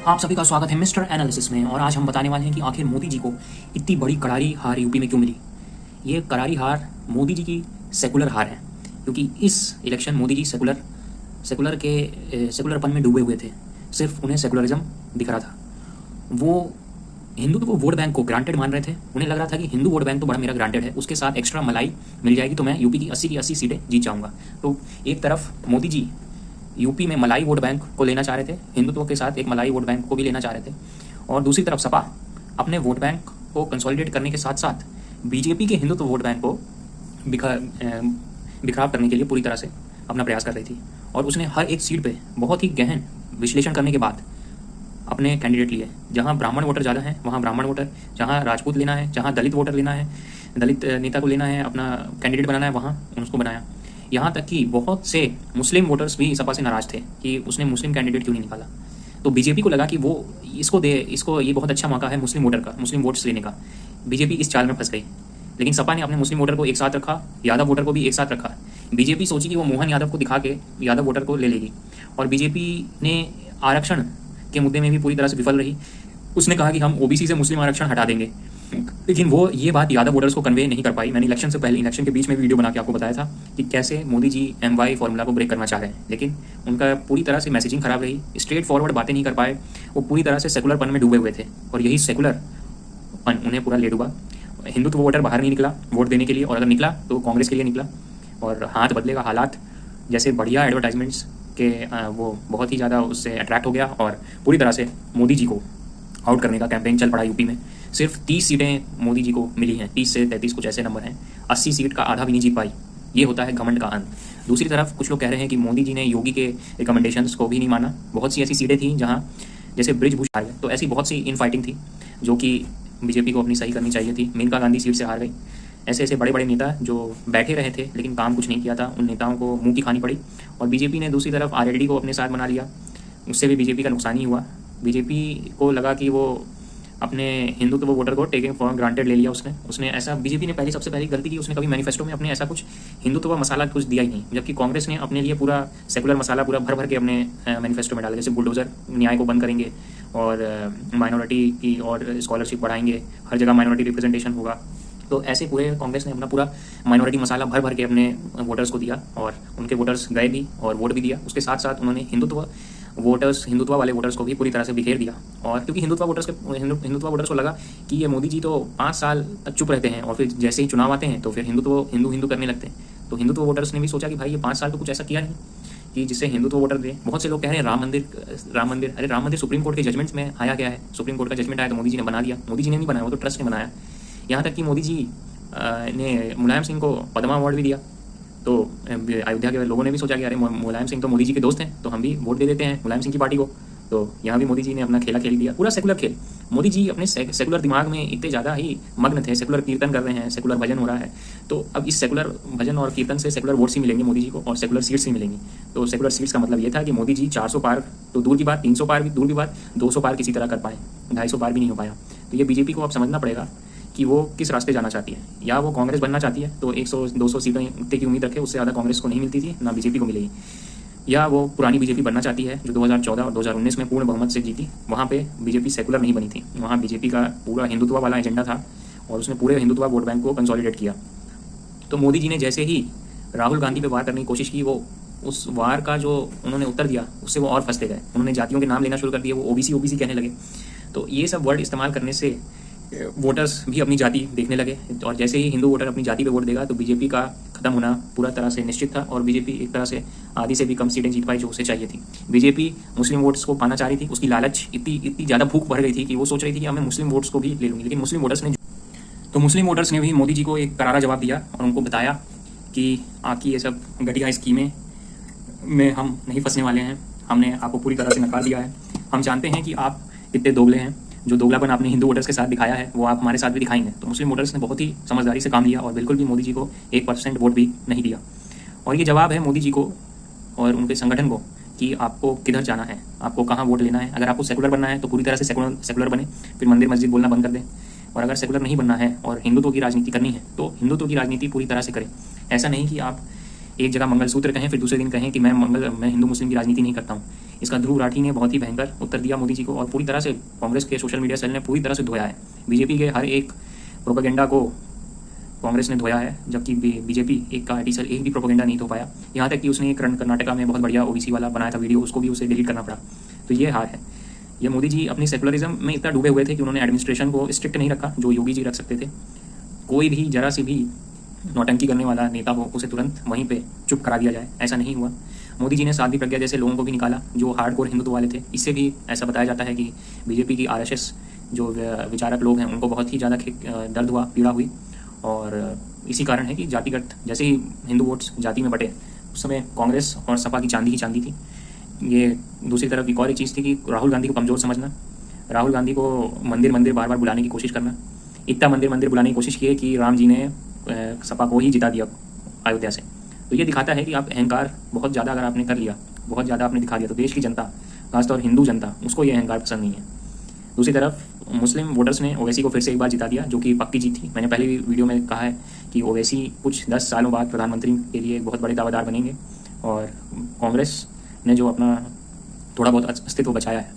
आप सभी का स्वागत है मिस्टर एनालिसिस में। और आज हम बताने वाले हैं कि आखिर मोदी जी को इतनी बड़ी करारी हार यूपी में क्यों मिली। ये करारी हार मोदी जी की सेकुलर हार है, क्योंकि इस इलेक्शन मोदी जी सेकुलरपन में डूबे हुए थे। सिर्फ उन्हें सेकुलरिज्म दिख रहा था। वो हिंदू को वोट बैंक को ग्रांटेड मान रहे थे। उन्हें लग रहा था कि हिंदू वोट बैंक तो बड़ा मेरा ग्रांटेड है, उसके साथ एक्स्ट्रा मलाई मिल जाएगी तो मैं यूपी की 80 सीटें जीत जाऊंगा। तो एक तरफ मोदी जी यूपी में मलाई वोट बैंक को लेना चाह रहे थे, हिंदुत्व के साथ एक मलाई वोट बैंक को भी लेना चाह रहे थे, और दूसरी तरफ सपा अपने वोट बैंक को कंसोलिडेट करने के साथ साथ बीजेपी के हिंदुत्व वोट बैंक को बिखराव करने के लिए पूरी तरह से अपना प्रयास कर रही थी। और उसने हर एक सीट पे बहुत ही गहन विश्लेषण करने के बाद अपने कैंडिडेट लिए। जहां ब्राह्मण वोटर ज़्यादा हैं वहां ब्राह्मण वोटर, जहां राजपूत लेना है, जहां दलित वोटर लेना है, दलित नेता को लेना है, अपना कैंडिडेट बनाना है, वहां उसको बनाया। यहाँ तक कि बहुत से मुस्लिम वोटर्स भी सपा से नाराज थे कि उसने मुस्लिम कैंडिडेट क्यों नहीं निकाला। तो बीजेपी को लगा कि वो इसको ये बहुत अच्छा मौका है मुस्लिम वोटर का, मुस्लिम वोट्स लेने का। बीजेपी इस चाल में फंस गई, लेकिन सपा ने अपने मुस्लिम वोटर को एक साथ रखा, यादव वोटर को भी एक साथ रखा। बीजेपी सोची कि वो मोहन यादव को दिखा के यादव वोटर को ले लेगी, और बीजेपी ने आरक्षण के मुद्दे में भी पूरी तरह से विफल रही। उसने कहा कि हम ओबीसी से मुस्लिम आरक्षण हटा देंगे, लेकिन वो ये बात यादव वोटर्स को कन्वे नहीं कर पाई। मैंने इलेक्शन से पहले, इलेक्शन के बीच में वीडियो बना के आपको बताया था कि कैसे मोदी जी MY फॉर्मूला को ब्रेक करना चाह रहे हैं, लेकिन उनका पूरी तरह से मैसेजिंग खराब रही, स्ट्रेट फॉरवर्ड बातें नहीं कर पाए। वो पूरी तरह से सेकुलरपन में डूबे हुए थे, और यही सेकुलरपन उन्हें पूरा ले डूबा। हिंदुत्व वोटर बाहर नहीं निकला वोट देने के लिए, और अगर निकला तो कांग्रेस के लिए निकला। और हाथ बदलेगा हालात जैसे बढ़िया एडवर्टाइजमेंट्स के वो बहुत ही ज़्यादा उससे अट्रैक्ट हो गया, और पूरी तरह से मोदी जी को आउट करने का कैंपेन चल पड़ा यूपी में। सिर्फ 30 सीटें मोदी जी को मिली हैं, 30 से 33 कुछ ऐसे नंबर हैं। 80 सीट का आधा भी नहीं जीत पाई। ये होता है घमंड का अंत। दूसरी तरफ कुछ लोग कह रहे हैं कि मोदी जी ने योगी के रिकमेंडेशंस को भी नहीं माना। बहुत सी ऐसी सीटें थी जहां जैसे ब्रिजभूषण हार गए, तो ऐसी बहुत सी इन फाइटिंग थी जो कि बीजेपी को अपनी सही करनी चाहिए थी। मेनका गांधी सीट से हार गई। ऐसे ऐसे बड़े बड़े नेता जो बैठे रहे थे लेकिन काम कुछ नहीं किया था, उन नेताओं को मुंह की खानी पड़ी। और बीजेपी ने दूसरी तरफ RLD को अपने साथ बना लिया, उससे भी बीजेपी का नुकसान ही हुआ। बीजेपी को लगा कि वो अपने हिंदुत्व वोटर को टेकिंग फॉर ग्रांटेड ले लिया। उसने ऐसा, बीजेपी ने सबसे पहली गलती की, उसने कभी मैनिफेस्टो में अपने ऐसा कुछ हिंदुत्व मसाला कुछ दिया ही नहीं, जबकि कांग्रेस ने अपने लिए पूरा सेकुलर मसाला पूरा भर भर के अपने मैनिफेस्टो में डाला। जैसे बुलडोजर न्याय को बंद करेंगे, और माइनॉरिटी की और स्कॉलरशिप बढ़ाएंगे, हर जगह माइनॉरिटी रिप्रेजेंटेशन होगा। तो ऐसे पूरे कांग्रेस ने अपना पूरा माइनॉरिटी मसाला भर भर के अपने वोटर्स को दिया, और उनके वोटर्स गए भी और वोट भी दिया। उसके साथ साथ उन्होंने हिंदुत्व वाले वोटर्स को भी पूरी तरह से बिखेर दिया। और क्योंकि हिंदुत्व वोटर्स को लगा कि ये मोदी जी तो 5 साल तक चुप रहते हैं, और फिर जैसे ही चुनाव आते हैं तो फिर हिंदू करने लगते हैं। तो हिंदुत्व वोटर्स ने भी सोचा कि भाई ये 5 साल तो कुछ ऐसा किया नहीं कि जिससे हिंदुत्व वोटर दे। बहुत से लोग कह रहे हैं राम मंदिर, अरे राम मंदिर सुप्रीम कोर्ट के जजमेंट्स में आया गया है। सुप्रीम कोर्ट का जजमेंट आया तो मोदी जी ने बना दिया। मोदी जी ने नहीं बनाया, वो तो ट्रस्ट ने बनाया। यहाँ तक कि मोदी जी ने मुलायम सिंह को पद्मा अवार्ड भी दिया। तो अयोध्या के लोगों ने भी सोचा कि अरे मुलायम सिंह तो मोदी जी के दोस्त हैं, तो हम भी वोट दे देते हैं मुलायम सिंह की पार्टी को। तो यहाँ भी मोदी जी ने अपना खेला खेल दिया, पूरा सेकुलर खेल। मोदी जी अपने सेकुलर दिमाग में इतने ज़्यादा ही मग्न थे, सेकुलर कीर्तन कर रहे हैं, सेकुलर भजन हो रहा है। तो अब इस सेकुलर भजन और कीर्तन से सेकुलर वोट्स ही मिलेंगे मोदी जी को, और सेकुलर सीट्स ही मिलेंगी। तो सेकुलर सीट्स का मतलब ये था कि मोदी जी 400 पार तो दूर की बात, 300 पार भी दूर की बात, 200 पार किसी तरह कर पाए, 250 पार भी नहीं हो पाया। तो ये बीजेपी को अब समझना पड़ेगा कि वो किस रास्ते जाना चाहती है। या वो कांग्रेस बनना चाहती है तो 100-200 सीटें इतने की उम्मीद रखे, उससे ज़्यादा कांग्रेस को नहीं मिलती थी, ना बीजेपी को मिलेगी। या वो पुरानी बीजेपी बनना चाहती है जो 2014 और 2019 में पूर्ण बहुमत से जीती। वहाँ पे बीजेपी सेकुलर नहीं बनी थी, वहाँ बीजेपी का पूरा हिंदुत्व वाला एजेंडा था, और उसने पूरे हिंदुत्व वोट बैंक को कंसोलिडेट किया। तो मोदी जी ने जैसे ही राहुल गांधी पे वार करने की कोशिश की, वो उस वार का जो उन्होंने उत्तर दिया उससे वो और फंसते गए। उन्होंने जातियों के नाम लेना शुरू कर दिए, वो ओबीसी कहने लगे। तो ये सब वर्ड इस्तेमाल करने से वोटर्स भी अपनी जाति देखने लगे, और जैसे ही हिंदू वोटर अपनी जाति पे वोट देगा तो बीजेपी का खत्म होना पूरा तरह से निश्चित था। और बीजेपी एक तरह से आधी से भी कम सीटें जीत पाई जो उसे चाहिए थी। बीजेपी मुस्लिम वोट्स को पाना चाह रही थी, उसकी लालच इतनी ज़्यादा भूख भर गई थी कि वो सोच रही थी कि मैं मुस्लिम वोट्स को भी ले लूँगी। लेकिन मुस्लिम वोटर्स ने भी मोदी जी को एक करारा जवाब दिया, और उनको बताया कि आपकी ये सब घटिया स्कीमें में हम नहीं फंसने वाले हैं, हमने आपको पूरी तरह से नकार दिया है। हम जानते हैं कि आप इतने दोगले हैं, जो दोगलापन आपने हिंदू वोटर्स के साथ दिखाया है वो आप हमारे साथ भी दिखाएंगे। तो मुस्लिम वोटर्स ने बहुत ही समझदारी से काम लिया, और बिल्कुल भी मोदी जी को 1% वोट भी नहीं दिया। और ये जवाब है मोदी जी को और उनके संगठन को कि आपको किधर जाना है, आपको कहाँ वोट लेना है। अगर आपको सेकुलर बनना है तो पूरी तरह से सेकुलर बने, फिर मंदिर मस्जिद बोलना बंद कर दें। और अगर सेकुलर नहीं बनना है और हिंदुत्व की राजनीति करनी है तो हिंदुत्व की राजनीति पूरी तरह से करें। ऐसा नहीं कि आप एक जगह मंगलसूत्र कहें फिर दूसरे दिन कहें कि मैं हिंदू मुस्लिम की राजनीति नहीं करता हूँ। इसका ध्रुव राठी ने बहुत ही भयंकर उत्तर दिया मोदी जी को, और पूरी तरह से कांग्रेस के सोशल मीडिया सेल ने पूरी तरह से धोया है। बीजेपी के हर एक प्रोपेगेंडा को कांग्रेस ने धोया है, जबकि बीजेपी एक का आईटी सेल एक भी प्रोपेगेंडा नहीं धो पाया। यहाँ तक कि उसने एक कर्नाटका में बहुत बढ़िया ओबीसी वाला बनाया था वीडियो, उसको भी उसे डिलीट करना पड़ा। तो ये हार है। ये मोदी जी अपनी सेकुलरिज्म में इतना डूबे हुए थे कि उन्होंने एडमिनिस्ट्रेशन को स्ट्रिक्ट नहीं रखा जो योगी जी रख सकते थे। कोई भी जरा सी भी नौटंकी करने वाला नेता हो उसे तुरंत वहीं पे चुप करा दिया जाए, ऐसा नहीं हुआ। मोदी जी ने साध्वी प्रज्ञा जैसे लोगों को भी निकाला जो हार्डकोर हिंदुत्व वाले थे। इससे भी ऐसा बताया जाता है कि बीजेपी की आरएसएस जो विचारक लोग हैं उनको बहुत ही ज़्यादा दर्द हुआ, पीड़ा हुई, और इसी कारण है कि जातिगत जैसे ही हिंदू वोट्स जाति में बटे उस समय कांग्रेस और सपा की चांदी ही चांदी थी। ये दूसरी तरफ एक और एक चीज़ थी कि राहुल गांधी को कमज़ोर समझना, राहुल गांधी को मंदिर मंदिर बार बार बुलाने की कोशिश करना। इतना मंदिर मंदिर बुलाने की कोशिश की है कि राम जी ने सपा को ही जिता दिया अयोध्या से। तो ये दिखाता है कि आप अहंकार बहुत ज़्यादा अगर आपने कर लिया, बहुत ज़्यादा आपने दिखा दिया, तो देश की जनता, खासतौर हिंदू जनता, उसको ये अहंकार पसंद नहीं है। दूसरी तरफ मुस्लिम वोटर्स ने ओवैसी को फिर से एक बार जिता दिया, जो कि पक्की जीत थी। मैंने पहले भी वीडियो में कहा है कि ओवैसी कुछ 10 सालों बाद प्रधानमंत्री के लिए एक बहुत बड़े दावेदार बनेंगे, और कांग्रेस ने जो अपना थोड़ा बहुत अस्तित्व बचाया है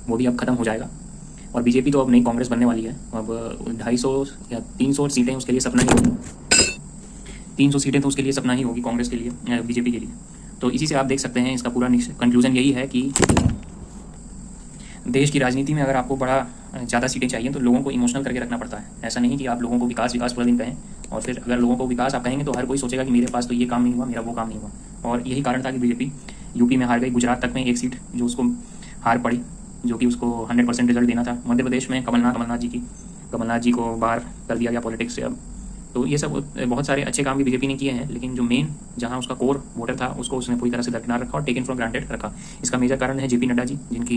वो भी अब खत्म हो जाएगा। और बीजेपी तो अब नई कांग्रेस बनने वाली है। अब 250 या 300 सीटें उसके लिए सपना ही होगी, 300 सीटें तो उसके लिए सपना ही होगी कांग्रेस के लिए, बीजेपी के लिए। तो इसी से आप देख सकते हैं इसका पूरा कंक्लूजन यही है कि देश की राजनीति में अगर आपको बड़ा ज़्यादा सीटें चाहिए तो लोगों को इमोशनल करके रखना पड़ता है। ऐसा नहीं कि आप लोगों को विकास विकास पूरा दिन कहें, और फिर अगर लोगों को विकास आप कहेंगे तो हर कोई सोचेगा कि मेरे पास तो ये काम नहीं हुआ, मेरा वो काम नहीं हुआ। और यही कारण था कि बीजेपी यूपी में हार गई, गुजरात तक में एक सीट जो उसको हार पड़ी, जो कि उसको 100% रिजल्ट देना था। मध्य प्रदेश में कमलनाथ जी को बाहर कर दिया गया पॉलिटिक्स से अब। तो ये सब बहुत सारे अच्छे काम भी बीजेपी ने किए हैं, लेकिन जो मेन जहां उसका कोर वोटर था उसको उसने पूरी तरह से दरकिनार रखा और टेकन फॉर ग्रांटेड रखा। इसका मेजर कारण है जेपी नड्डा जी, जिनकी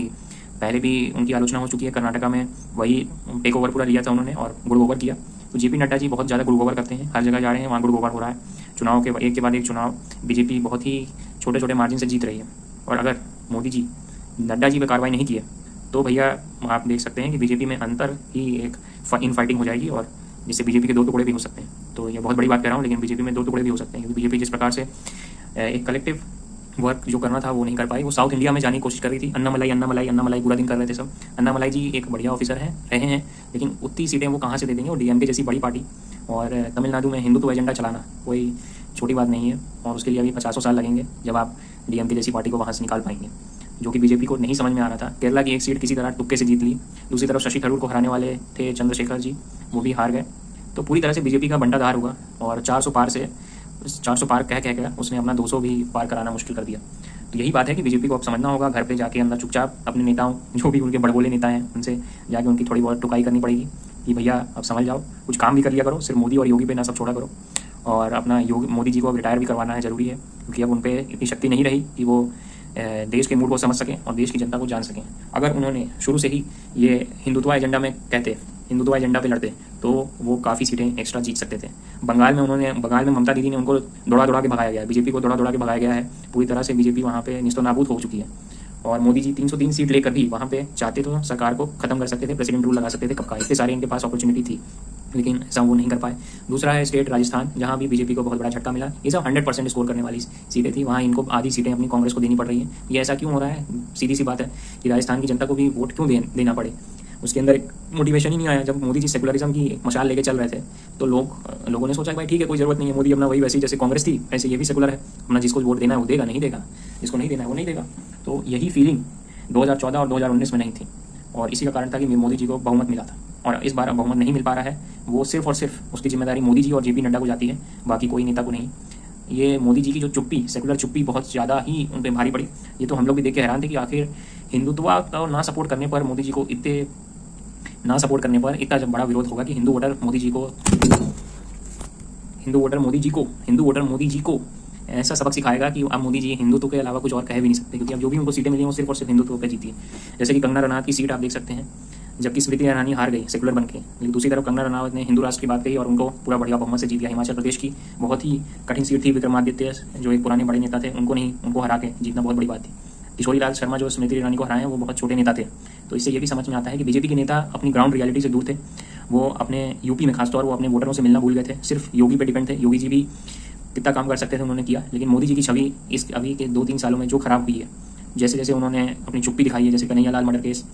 पहले भी उनकी आलोचना हो चुकी है। कर्नाटका में वही टेक ओवर पूरा लिया था उन्होंने और गुड़ गोबर किया। तो जेपी नड्डा जी बहुत ज़्यादा गुड़ गोबर करते हैं, हर जगह जा रहे हैं वहाँ गुड़ गोबर हो रहा है। चुनाव के एक बाद एक चुनाव बीजेपी बहुत ही छोटे छोटे मार्जिन से जीत रही है। और अगर मोदी जी नड्डा जी पर कार्रवाई नहीं किए तो भैया आप देख सकते हैं कि बीजेपी में अंतर ही एक इन फाइटिंग हो जाएगी, और जिससे बीजेपी के 2 टुकड़े भी हो सकते हैं। तो ये बहुत बड़ी बात कह रहा हूँ, लेकिन बीजेपी में 2 टुकड़े भी हो सकते हैं, क्योंकि बीजेपी जिस प्रकार से एक कलेक्टिव वर्क जो करना था वो नहीं कर पाई। वो साउथ इंडिया में जाने की कोशिश कर रही थी, अन्नामलाई पूरा दिन कर रहे थे सब। अन्नामलाई जी एक बढ़िया ऑफिसर रहे हैं, लेकिन उतनी सीटें वो कहाँ से दे देंगे, और डीएमके जैसी बड़ी पार्टी। और तमिलनाडु में हिंदुत्व एजेंडा चलाना कोई छोटी बात नहीं है, और उसके लिए अभी 50 साल लगेंगे जब आप डीएमके जैसी पार्टी को वहाँ से निकाल पाएंगे, जो कि बीजेपी को नहीं समझ में आ रहा था। केरला की एक सीट किसी तरह तुक्के से जीत ली। दूसरी तरफ शशि थरूर को हराने वाले थे चंद्रशेखर जी, वो भी हार गए। तो पूरी तरह से बीजेपी का बंटाधार हुआ, और 400 पार कह उसने अपना 200 भी पार कराना मुश्किल कर दिया। तो यही बात है कि बीजेपी को अब समझना होगा, घर पे जाके अंदर चुपचाप अपने नेताओं, जो भी उनके बड़बोले नेता हैं, उनसे जाके उनकी थोड़ी बहुत टुकाई करनी पड़ेगी कि भैया अब समझ जाओ, कुछ काम भी कर लिया करो, सिर्फ मोदी और योगी पे ना सब छोड़ा करो। और अपना मोदी जी को अब रिटायर भी करवाना है, ज़रूरी है, क्योंकि अब उन पर इतनी शक्ति नहीं रही कि वो देश के मूड को समझ सकें और देश की जनता को जान सकें। अगर उन्होंने शुरू से ही ये हिंदुत्व एजेंडा में हिंदुत्व एजेंडा पे लड़ते तो वो काफ़ी सीटें एक्स्ट्रा जीत सकते थे। बंगाल में ममता दीदी ने उनको दौड़ा के भगाया गया है, बीजेपी को दौड़ा के भगाया गया है। पूरी तरह से बीजेपी वहाँ पे निस्तो नाबूद हो चुकी है। और मोदी जी 303 सीट लेकर भी वहाँ पे चाहते तो सरकार को खत्म कर सकते थे, प्रेसिडेंट रूल लगा सकते थे कब का। इतने सारे इनके पास अपॉर्चुनिटी थी, लेकिन ऐसा वो नहीं कर पाए। दूसरा है स्टेट राजस्थान, जहाँ भी बीजेपी को बहुत बड़ा झटका मिला। ये सब 100% स्कोर करने वाली सीटें थी, वहाँ इनको आधी सीटें अपनी कांग्रेस को देनी पड़ रही है। ये ऐसा क्यों हो रहा है? सीधी सी बात है कि राजस्थान की जनता को भी वोट क्यों देना पड़े, उसके अंदर एक मोटिवेशन ही नहीं आया। जब मोदी जी सेकुलरिज्म की मशाल लेके चल रहे थे तो लोगों ने सोचा कि भाई ठीक है, कोई जरूरत नहीं है, मोदी अपना वही वैसे जैसे कांग्रेस थी वैसे ये भी सेकुलर है, अपना जिसको वोट देना है वो देगा, नहीं देगा, जिसको नहीं देना है वो नहीं देगा। तो यही फीलिंग 2014 और 2019 में नहीं थी, और इसी का कारण था कि मोदी जी को बहुमत मिला था। और इस बार अब बहुमत नहीं मिल पा रहा है, वो सिर्फ और सिर्फ उसकी जिम्मेदारी मोदी जी और जेपी नड्डा को जाती है, बाकी कोई नेता को नहीं। ये मोदी जी की जो चुप्पी, सेकुलर चुप्पी बहुत ज़्यादा ही उन पर भारी पड़ी। ये तो हम लोग भी देख के हैरान थे कि आखिर हिंदुत्व का ना सपोर्ट करने पर मोदी जी को इतना जब बड़ा विरोध होगा कि हिंदू वोटर मोदी जी को ऐसा सबक सिखाएगा कि अब मोदी जी हिंदुत्व के अलावा कुछ और कह भी नहीं सकते, क्योंकि अब जो भी उनको सीटें मिली हैं वो सिर्फ और सिर्फ हिंदुत्व पे जीती है। जैसे कि कंगना रनावत की सीट आप देख सकते हैं, जबकि स्मृति ईरानी हार गई सेकुलर बन के, लेकिन दूसरी तरफ कंगना रनावत ने हिंदू राष्ट्र की बात कही और उनको पूरा बढ़िया बहुमत से जीत दिया। हिमाचल प्रदेश की बहुत ही कठिन सीट थी, विक्रमादित्य जो एक पुराने बड़े नेता थे उनको हरा के जीतना बहुत बड़ी बात थी। किशोरी लाल शर्मा जो स्मृति ईरानी को हराए हैं वो बहुत छोटे नेता थे। तो इससे ये भी समझ में आता है कि बीजेपी के नेता अपनी ग्राउंड रियलिटी से दूर थे। वो अपने यूपी में खासतौर वो अपने वोटरों से मिलना भूल गए थे, सिर्फ योगी पे डिपेंड थे। योगी जी भी कितना काम कर सकते थे उन्होंने किया, लेकिन मोदी जी की छवि इस अभी के 2-3 सालों में जो खराब हुई है जैसे जैसे उन्होंने अपनी चुप्पी दिखाई है, जैसे कन्हैयालाल मर्डर केस,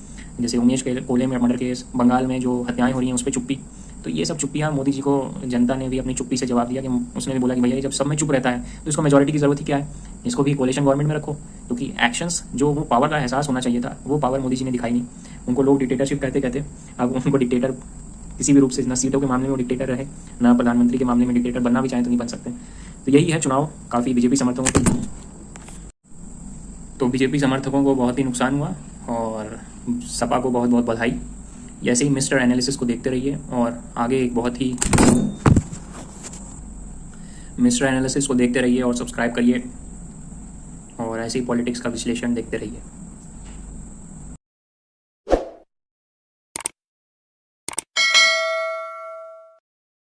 जैसे उमेश के कोले में मर्डर केस, बंगाल में जो हत्याएं हो रही हैं उस पर चुप्पी, तो ये सब चुप्पियाँ मोदी जी को जनता ने भी अपनी चुप्पी से जवाब दिया कि उसने भी बोला कि भैया ये जब सब में चुप रहता है तो इसको मेजोरिटी की ज़रूरत ही क्या है, इसको भी कोलिशन गवर्नमेंट में रखो। क्योंकि एक्शंस जो वो पावर का एहसास होना चाहिए था वो पावर मोदी जी ने दिखाई नहीं। उनको लोग डिक्टेटरशिप कहते कहते अब उनको डिक्टेटर किसी भी रूप से, ना सीटों के मामले में वो डिक्टेटर रहे, ना प्रधानमंत्री के मामले में डिक्टेटर बनना भी चाहें तो नहीं बन सकते। तो यही है चुनाव काफ़ी बीजेपी समर्थकों को, तो बीजेपी समर्थकों को बहुत ही नुकसान हुआ और सपा को बहुत बहुत बधाई। ऐसे ही मिस्टर एनालिसिस को देखते रहिए और आगे एक बहुत ही मिस्टर एनालिसिस को देखते रहिए और सब्सक्राइब करिए और ऐसे ही पॉलिटिक्स का विश्लेषण देखते रहिए।